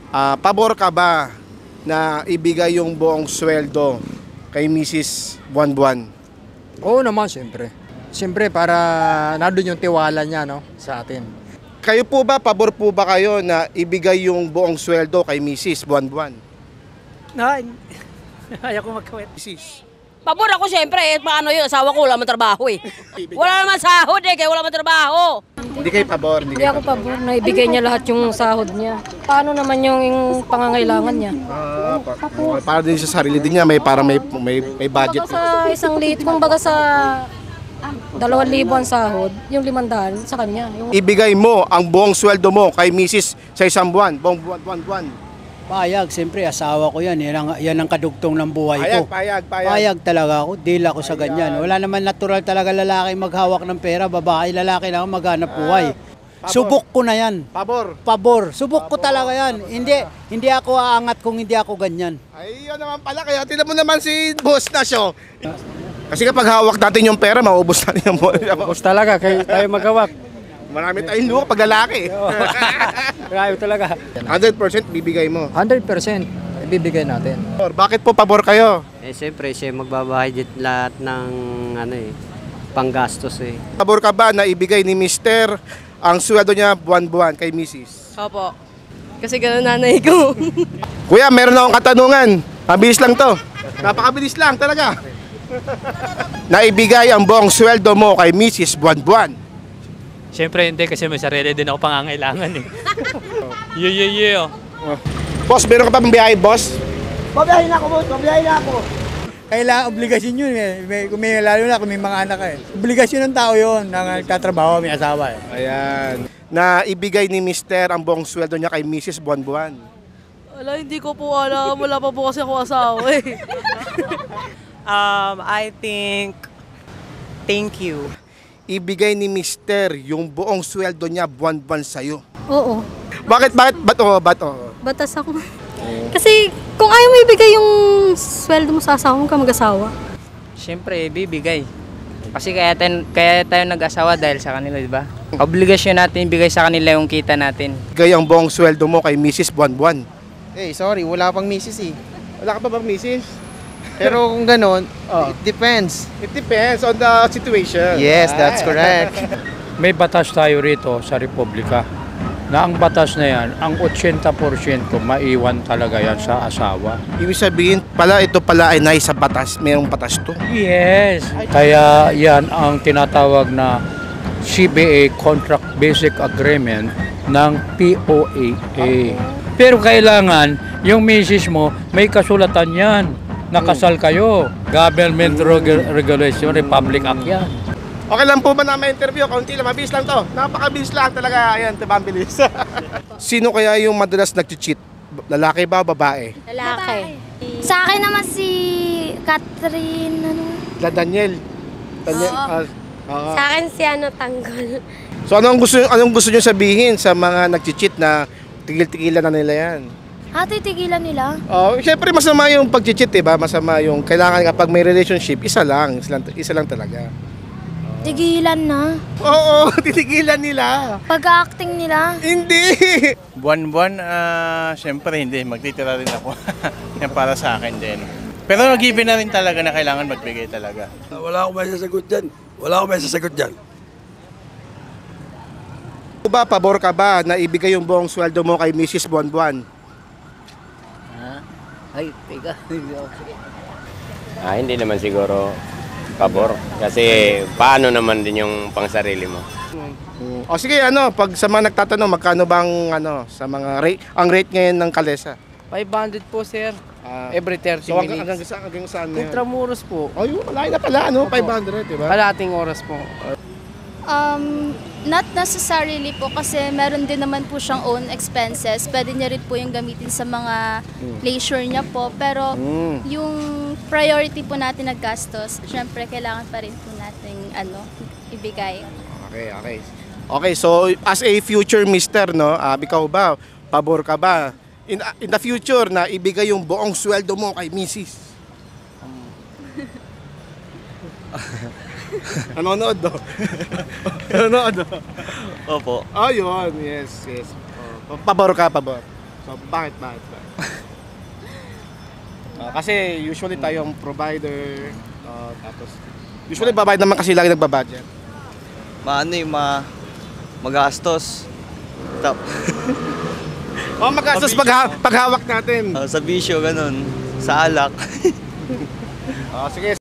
Pabor ka ba na ibigay yung buong sweldo kay Mrs. Buwan-Buwan? Oo naman, siyempre. Siyempre, para nandun yung tiwala niya, no, sa atin. Kayo po ba, pabor po ba kayo na ibigay yung buong sweldo kay Mrs. Buwan-Buwan? Ayaw ko magkawit. Mrs. Pabor ako siyempre, paano yun, asawa ko wala man trabaho eh. Wala naman sahod eh, kaya wala man trabaho. Hindi kayo pabor? Hindi ako pabor na ibigay niya lahat yung sahod niya. Paano naman yung pangangailangan niya? Para din sa sarili din niya, may budget. Kumbaga sa isang liit, kumbaga sa 2,000 ang sahod, yung 500 sa kanya. Ibigay mo ang buong sweldo mo kay Mrs. sa isang buwan, buong buwan. Payag, siyempre asawa ko yan. Yan ang kadugtong ng buhay ko. Payag. Payag talaga ako. Deal ako sa ganyan. Wala naman natural talaga lalaki maghawak ng pera. Babae, lalaki lang maghanap buhay. Subok ko na yan. Pabor. Subok ko talaga yan. Hindi ako aangat kung hindi ako ganyan. Ay, yun naman pala. Kaya tinan mo naman si Boss Nasyo. Kasi kapag hawak natin yung pera, mauubos natin yung Boss talaga, kayo tayo maghawak. Marami tayong luha pag lalaki. Grabe talaga. 100% bibigay mo. 100% ibibigay natin. Bakit po pabor kayo? Siyempre, siya magbabahid lahat ng panggastos eh. Pabor ka ba na ibigay ni Mister ang sweldo niya buwan-buwan kay Mrs.? Opo, kasi gano'n nanay ko. Kuya, meron akong katanungan. Mabilis lang to. Napakabilis lang talaga. Naibigay ang buong sweldo mo kay Mrs. buwan-buwan. Siyempre hindi kasi may sarili din ako pangangailangan eh. Yeah. Boss, meron ka pa biyahe, boss? Pabiyahin ako, boss. Pabiyahin ako. Kailangan obligasyon yun eh. Lalo na kung may mga anak eh. Obligasyon ng tao yun na nagtatrabaho, may asawa eh. Ayan. Na ibigay ni Mister ang buong sweldo niya kay Mrs. buwan-buwan. Wala, hindi ko po alam. Wala pa po kasi ako asawa eh. I think, thank you. Ibigay ni Mister yung buong sweldo niya buwan-buwan sa'yo. Oo. Ba't? Batas ako. Kasi kung ayaw mo ibigay yung sweldo mo sa asawa mo ka mag-asawa. Siyempre, bibigay. Kasi kaya tayo nag-asawa dahil sa kanila, di ba? Obligasyon natin ibigay sa kanila yung kita natin. Ibigay ang buong sweldo mo kay Mrs. buwan-buwan. Sorry, wala pang misis eh. Wala ka pa bang Mrs.? Pero kung ganon, it depends. It depends on the situation. Yes, that's correct. May batas tayo rito sa Republika na ang batas na yan, ang 80% maiwan talaga yan sa asawa. Ibig sabihin pala, ito pala ay nais sa batas. Mayroong batas to. Yes. Kaya yan ang tinatawag na CBA Contract Basic Agreement ng POAA. Pero kailangan yung misis mo may kasulatan yan. Nakasal kayo. Government Regulation, Republic Act yan. Okay lang po ba na may interview? Kaunti lang, mabilis lang to. Napakabilis lang talaga. Ayan, mabilis. Sino kaya yung madalas nag-cheat? Lalaki ba o babae? Lalaki. Sa akin naman si Catherine, Daniel. Sa akin si Tanggol. So anong gusto niyo sabihin sa mga nag-cheat na tigil-tigilan na nila yan? Titigilan nila? Siyempre masama yung pag-cheat, diba? Masama yung kailangan kapag may relationship, isa lang talaga. Tigilan na. Oo, titigilan nila. Pag-acting nila? Hindi. Buwan-buwan, syempre hindi. Magtitira rin ako. Yan para sa akin din. Pero nag-ibig na rin talaga na kailangan magbigay talaga. Wala akong may sasagot dyan. Pabor ka ba na ibigay yung buong sweldo mo kay Mrs. Buwan-Buwan? Ay, teka. Hindi naman siguro pabor. Kasi paano naman din yung pangsarili mo? Sige, pag sa mga nagtatanong, magkano bang sa mga rate, ang rate ngayon ng kalesa? 500 po, sir. Every 30 So minutes. hanggang saan na yan? Intramuros po. Ayun, malaki na pala, 500, diba? Kalating oras po. Not necessarily po kasi meron din naman po siyang own expenses. Pwede niya rin po yung gamitin sa mga leisure niya po. Pero yung priority po natin na gastos, syempre kailangan pa rin po natin ibigay. Okay, so as a future mister, ikaw ba, pabor ka ba in the future na ibigay yung buong sweldo mo kay Mrs.? Nanonood do. Nanonood do. Opo. Ayun, yes. Pabor ka. So, bakit? Kasi usually tayong provider, tapos usually babayad naman kasi lagi nagbabudget. Magastos. Magastos paghawak natin. Sa bisyo, ganun. Sa alak. Sige.